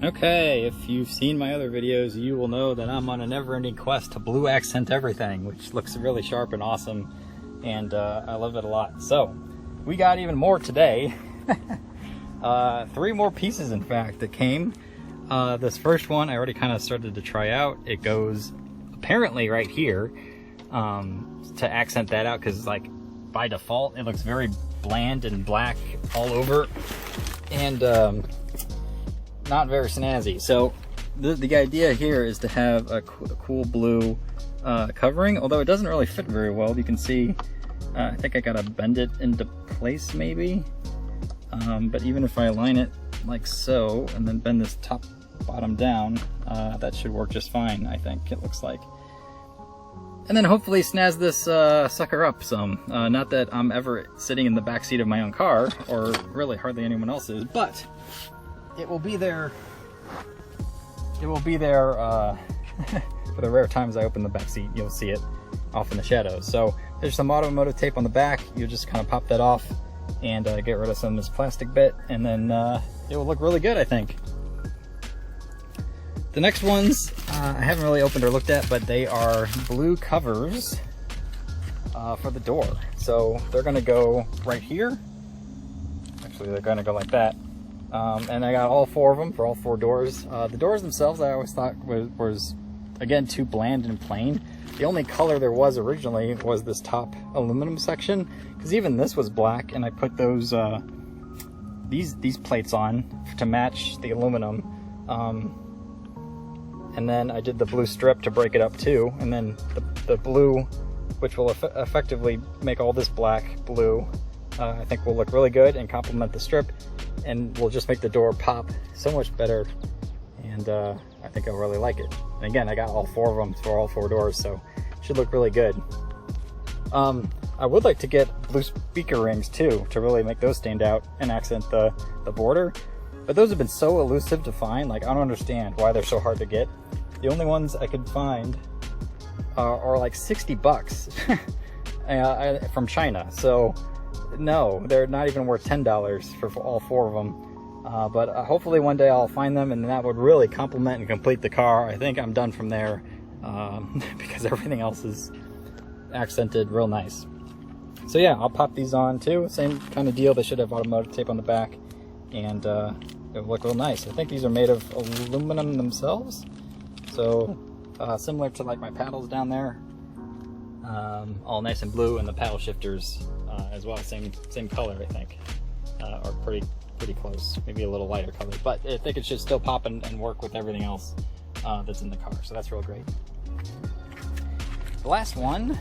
Okay, if you've seen my other videos, you will know that I'm on a never-ending quest to blue accent everything, which looks really sharp and awesome, and I love it a lot. So, we got even more today. 3 more pieces, in fact, that came. This first one I already kind of started to try out. It goes apparently right here to accent that out, because like by default it looks very bland and black all over, and not very snazzy. So the idea here is to have a cool blue covering, although it doesn't really fit very well. You can see I think I gotta bend it into place maybe, but even if I align it like so and then bend this top bottom down, that should work just fine, I think it looks like. And then hopefully snazz this sucker up some. Not that I'm ever sitting in the back seat of my own car, or really hardly anyone else's, but it will be there. It will be there for the rare times I open the back seat. You'll see it off in the shadows. So there's some automotive tape on the back. You just kind of pop that off and get rid of some of this plastic bit, and then it will look really good, I think. The next ones I haven't really opened or looked at, but they are blue covers for the door. So they're gonna go right here. Actually, they're gonna go like that. And I got all 4 of them for all 4 doors. The doors themselves I always thought was again too bland and plain. The only color there was originally was this top aluminum section, because even this was black, and I put those these plates on to match the aluminum. And then I did the blue strip to break it up too, and then the blue, which will effectively make all this black blue, I think will look really good and complement the strip, and will just make the door pop so much better, and I think I'll really like it. And again, I got all 4 of them for all 4 doors, so it should look really good. I would like to get blue speaker rings too, to really make those stand out and accent the border. But those have been so elusive to find, like I don't understand why they're so hard to get. The only ones I could find are like 60 bucks from China. So no, they're not even worth $10 for all 4 of them. But hopefully one day I'll find them, and that would really complement and complete the car. I think I'm done from there because everything else is accented real nice. So yeah, I'll pop these on too. Same kind of deal. They should have automotive tape on the back, and it will look real nice. I think these are made of aluminum themselves, so similar to like my paddles down there, all nice and blue, and the paddle shifters as well, same color I think, are pretty close, maybe a little lighter color, but I think it should still pop and work with everything else that's in the car, so that's real great. The last one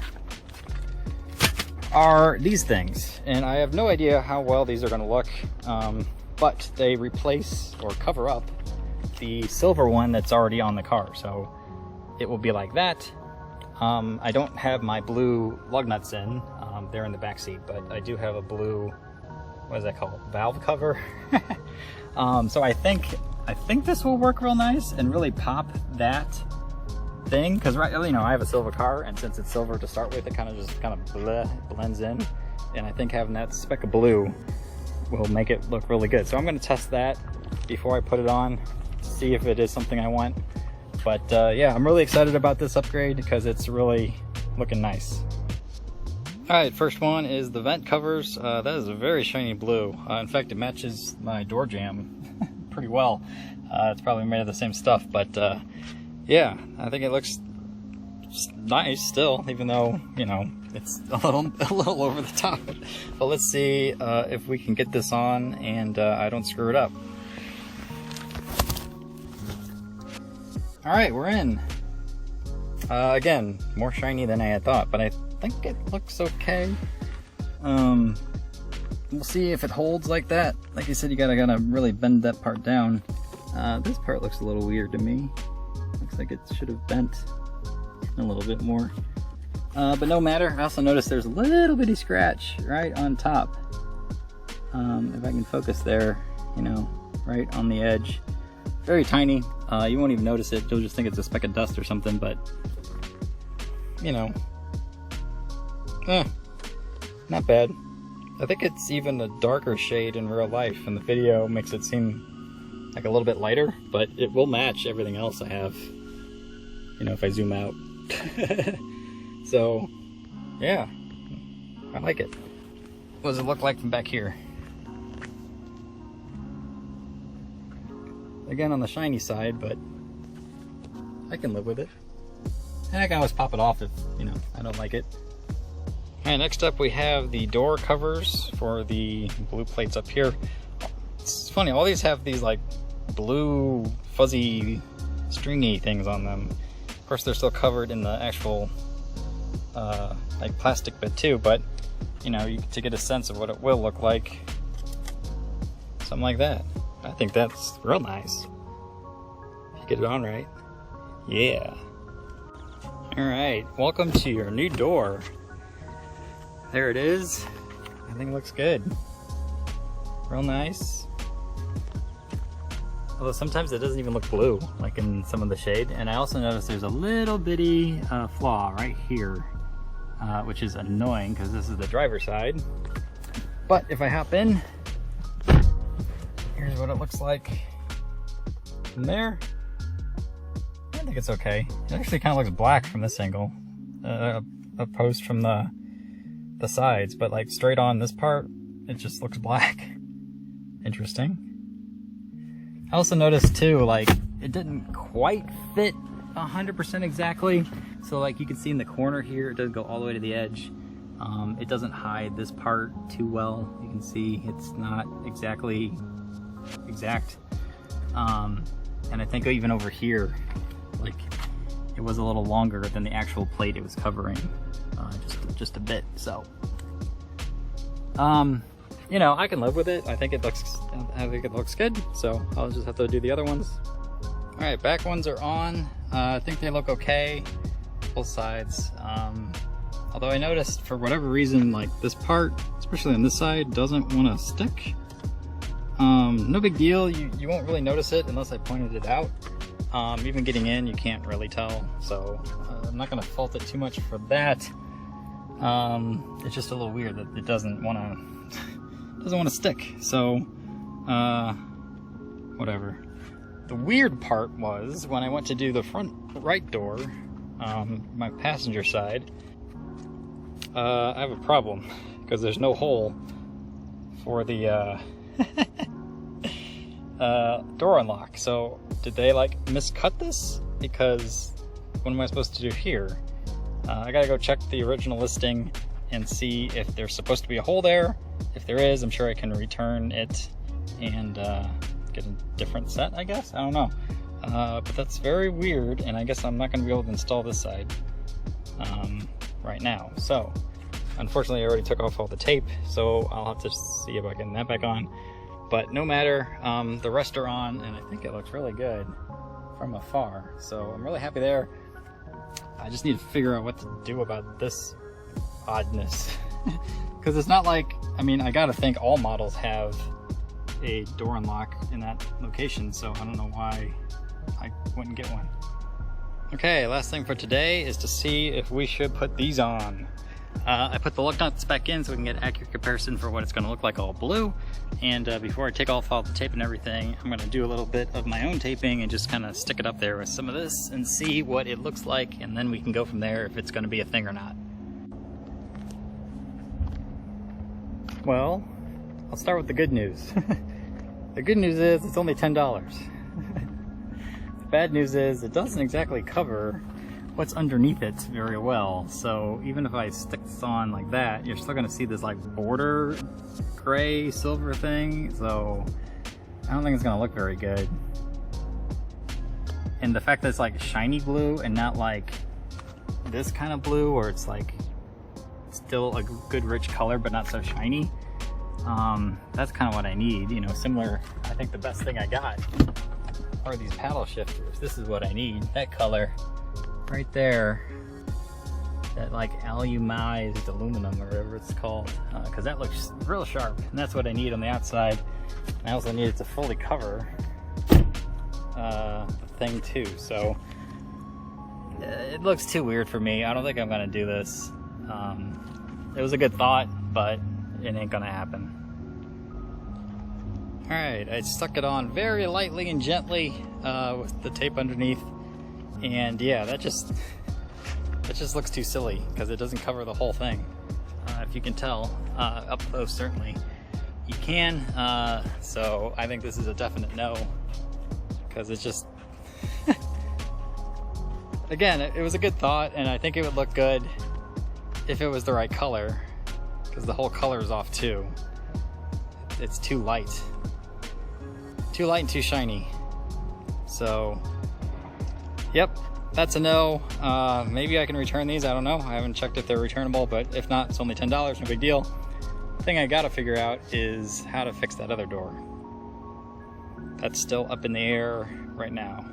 are these things, and I have no idea how well these are going to look, but they replace or cover up the silver one that's already on the car, so it will be like that. I don't have my blue lug nuts in, they're in the back seat, but I do have a blue, what is that called, valve cover. So I think this will work real nice and really pop that thing, because you know, I have a silver car, and since it's silver to start with, it kind of blends in, and I think having that speck of blue will make it look really good. So I'm going to test that before I put it on, see if it is something I want. But yeah, I'm really excited about this upgrade because it's really looking nice. Alright, first one is the vent covers. That is a very shiny blue. In fact, it matches my door jamb pretty well. It's probably made of the same stuff, but yeah, I think it looks nice still, even though, you know, it's a little over the top. But let's see if we can get this on and I don't screw it up. Alright, we're in. Again, more shiny than I had thought, but I think it looks okay. We'll see if it holds like that. Like I said, you gotta really bend that part down. This part looks a little weird to me. Looks like it should have bent a little bit more. But no matter. I also noticed there's a little bitty scratch right on top. If I can focus there, you know, right on the edge. Very tiny. You won't even notice it. You'll just think it's a speck of dust or something, but you know, not bad. I think it's even a darker shade in real life, and the video makes it seem like a little bit lighter, but it will match everything else I have, you know, if I zoom out. So yeah, I like it. What does it look like from back here? Again, on the shiny side, but I can live with it. And I can always pop it off if, you know, I don't like it. All right, next up we have the door covers for the blue plates up here. It's funny, all these have these like blue, fuzzy, stringy things on them. Of course, they're still covered in the actual like plastic bit too, but you know, to get a sense of what it will look like, something like that. I think that's real nice. If you get it on right. Yeah. All right, welcome to your new door. There it is. I think it looks good. Real nice. Although sometimes it doesn't even look blue, like in some of the shade. And I also noticed there's a little bitty flaw right here, which is annoying because this is the driver's side. But if I hop in, here's what it looks like from there. I think it's okay. It actually kind of looks black from this angle, opposed from the sides, but like straight on this part, it just looks black. Interesting. I also noticed too, like it didn't quite fit 100% exactly. So like you can see in the corner here, it doesn't go all the way to the edge. It doesn't hide this part too well. You can see it's not exactly exact. And I think even over here, like it was a little longer than the actual plate it was covering, just a bit. So, you know, I can live with it. I think it looks good. So I'll just have to do the other ones. All right, back ones are on. I think they look okay, both sides. Although I noticed for whatever reason, like this part, especially on this side, doesn't want to stick. No big deal. You won't really notice it unless I pointed it out. Even getting in, you can't really tell. So I'm not going to fault it too much for that. It's just a little weird that it doesn't want to stick. So whatever. The weird part was when I went to do the front right door, my passenger side. I have a problem because there's no hole for the door unlock. So did they like miscut this? Because what am I supposed to do here? I gotta go check the original listing and see if there's supposed to be a hole there. If there is, I'm sure I can return it and get a different set, I guess. I don't know. But that's very weird, and I guess I'm not gonna be able to install this side right now. So unfortunately I already took off all the tape, so I'll have to see about getting that back on. But no matter, the rest are on, and I think it looks really good from afar. So I'm really happy there. I just need to figure out what to do about this oddness. Because it's not like, I mean, I gotta think all models have a door unlock in that location, so I don't know why I wouldn't get one. Okay, last thing for today is to see if we should put these on. I put the lug nuts back in so we can get an accurate comparison for what it's going to look like all blue. And before I take off all the tape and everything, I'm going to do a little bit of my own taping and just kind of stick it up there with some of this and see what it looks like, and then we can go from there if it's going to be a thing or not. Well, I'll start with the good news. The good news is it's only $10. The bad news is it doesn't exactly cover what's underneath it very well. So even if I stick this on like that, you're still gonna see this like border gray silver thing. So I don't think it's gonna look very good. And the fact that it's like shiny blue and not like this kind of blue where it's like still a good rich color but not so shiny, that's kind of what I need. You know, similar, I think the best thing I got are these paddle shifters. This is what I need, that color right there, that like alumized aluminum or whatever it's called, because that looks real sharp, and that's what I need on the outside. I also need it to fully cover the thing too, so it looks too weird for me. I don't think I'm gonna do this. It was a good thought, but it ain't gonna happen. Alright, I stuck it on very lightly and gently with the tape underneath, and yeah, that just looks too silly because it doesn't cover the whole thing. If you can tell, up close certainly you can, so I think this is a definite no, because it's just again, it was a good thought, and I think it would look good if it was the right color, because the whole color is off too. It's too light and too shiny. So yep, that's a no. Maybe I can return these, I don't know. I haven't checked if they're returnable, but if not, it's only $10, no big deal. The thing I gotta figure out is how to fix that other door. That's still up in the air right now.